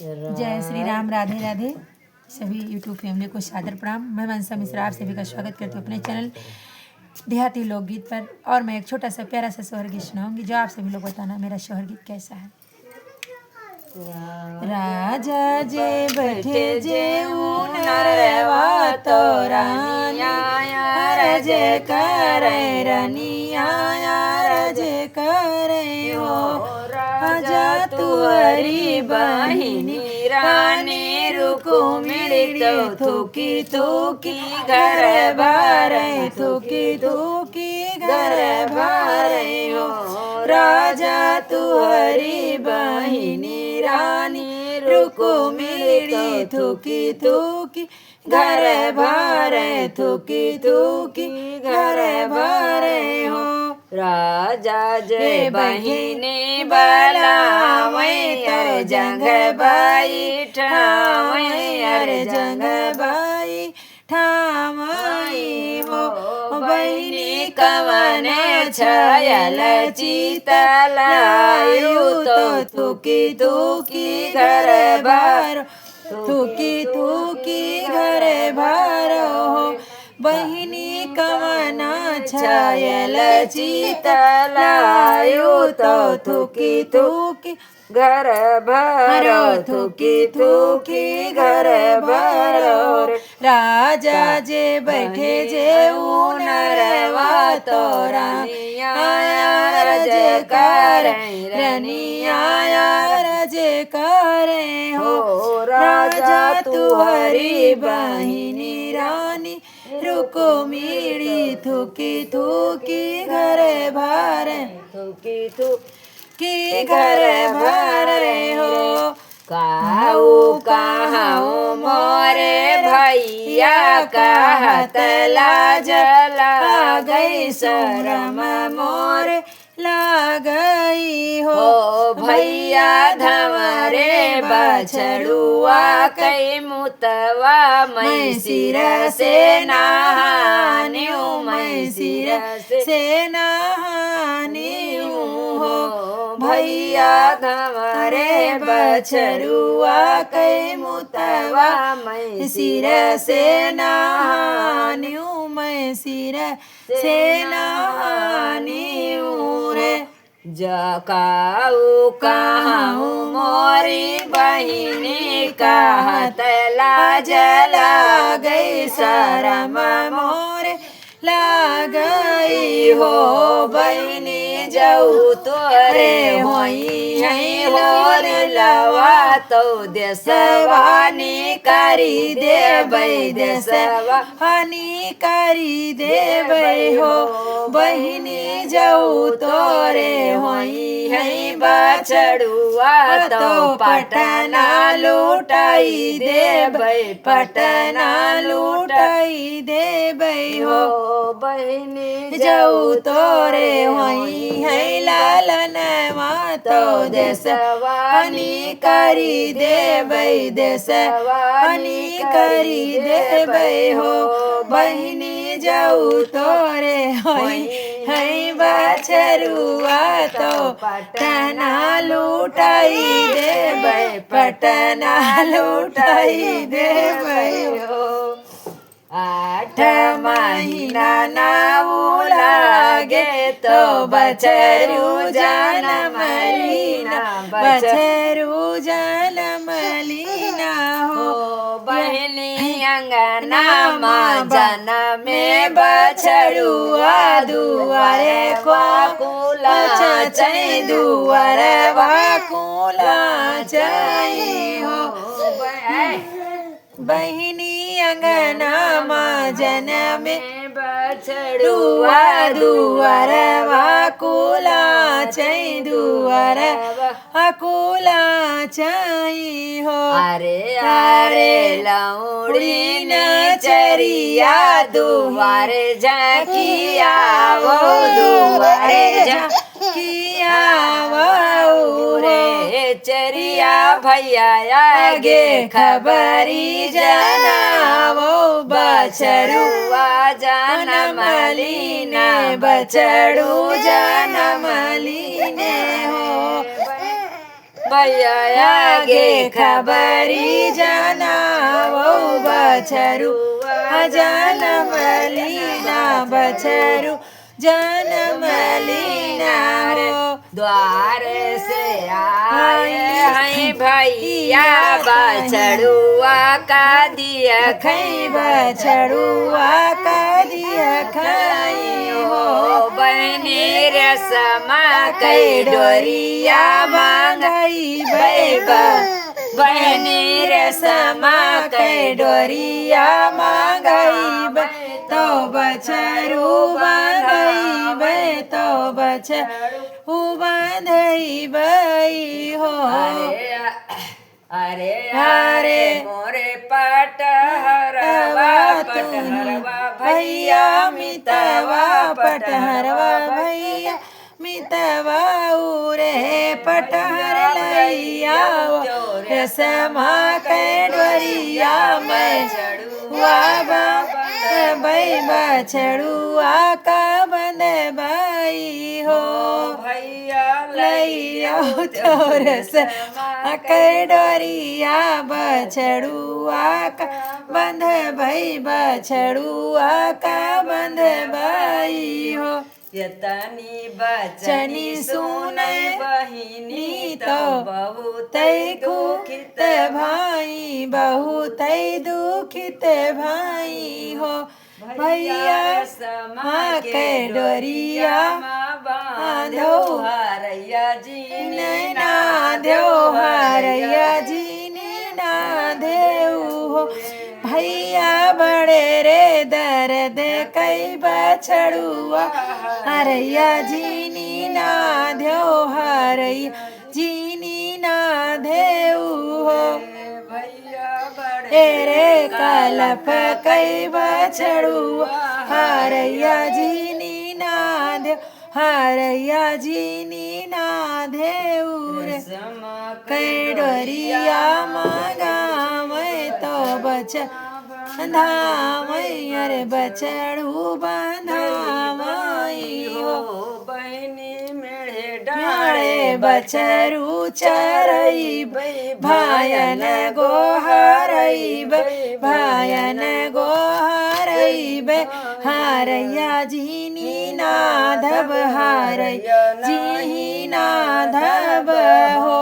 जय श्री राम। राधे राधे। सभी YouTube family को सादर प्रणाम। मैं मनसा मिश्रा आप सभी का स्वागत करती हूँ अपने चैनल देहाती लोकगीत पर। और मैं एक छोटा सा प्यारा सा शोहर गीत सुनाऊंगी, जो आप सभी लोग बताना मेरा शोहर गीत कैसा है। राजा जे बैठे जे नरवा तो रानिया रजे करे रनिया रजे करे हो। राजा तुअरी बहिनी रानी रुकुमिणी तो थूकी थूकी घर भरे थूकी थूकी घर भरे हो। राजा तुअरी बहिनी रानी रुकुमिणी थूकी थूकी घर भरे थूकी थूकी घर भरे हो। राजा जय बहिनी बलावै अरे जंग बाई ठावै अरे जंग बाई ठावै हो। बहिनी कवन छयल चितलायु तो थूकी थूकी घर भर थूकी थूकी घर भरो हो। बहिनी कवना छायल चितलायु तो थूकी थूकी घर भरो थूकी थूकी घर भरो। राजा जे बैठे जे नरवा तो रानिया रजे करे रनिया रजे करे हो। राजा तुहरी बहिनी रानी रुकुमिणी थूकी थूकी घर भरे थूकी थूकी घर भरे हो। काऊ कहाऊ मोरे भैया कहत लाज लागई शरम मोरे लागई हो। भैया धमरे बछड़ुआ कई मुतवा मैं सिर से नहान्यू मैं सिर से नहान्यू हो। भैया धमरे बछड़ुआ कई मुतवा मैं सिर से नहान्यू मैं सिर से नहान्यू रे। जकाऊ कहाऊ मोरी बहिनी कहत लाज लागई शरम मोरे लागई हो। बहिनी जाऊ तोरे होई है होर लवा तो देशवानी करी देबै देशवानी करी देबै हो। बहिनी जाऊ तोरे होई है बछड़ुआ तो पटना लुटाई देबै पटना लुटाई देबै हो। बहिनी जाऊ तोरे होई है लालनवा तो देशवानी करी देबै देशवानी करी देबै हो। बहिनी जाऊ तोरे होई है बछड़ुआ तो पटना लुटाई देबै पटना लुटाई देबै हो। 8 महीना नाऊ लागे तो बछरू जनम लीना बछरू जनम लीना हो। बहनी अंगना माँ जनमे बछड़ुआ दुआरे क्वाकुला चै दुआरे वाकुला चै हो। बहिनी अंगना माँ जनमे बछड़ुआ दुआर वाकुला चै दुआर वाकुला चै हो। अरे अरे लौड़ी न चरिया दुआरे झकिया वो दुआरे झकिया वो रे चरिया भैया आगे खबरी जनावो बछड़ुआ जनम लीने बछड़ू जनम लीने हो। भैया आगे खबरी जनावो बछरू जन्म लीना बछरू जन्म लीना हो द्वार से आए हैं भैया बछड़ुआ का दिया खई बछड़ुआ का दिया खाई हो बहनी रसमा कई डोरिया मांगई बैबा बहनी रसमा कई डोरिया मांगई तो बछरू बांधई बे तो बछरू बांधई बई हो अरे अरे मोरे पटहरवा पटहरवा भैया मितवा पटहरवा भैया मितवा उरे पटहर लैया रसमा कैडवरिया मैं बई बछड़ुआ का बंद बाई हो भैया लैया चोरस कैडोरिया बछड़ुआ का बंध भई बछड़ुआ का बंध बाई हो यतनी बचनी सुने बहिनी तो बहुत दुखित भाई बहुत दुखित भाई हो भैया माँ के डोरिया बांधो हरैया जी ना देव हरैया जी ना देव हो भैया बड़े रे दर्द कई बछड़ुआ हरैया जीनी ना देव हरैया जीनी ना देव हो रे कलप कई बछड़ुआ हरैया जीनी ना देव हरैया जीनी ना देव रे कई डोरिया मांगा मैं तो बच धामई अरे बछड़ू बंधामई हो बहनी मेढ़े डाले बछरू चरई भायन गोहरई भायन गोहरई हारैया जीनी नाधब हारैया जी नाधब हो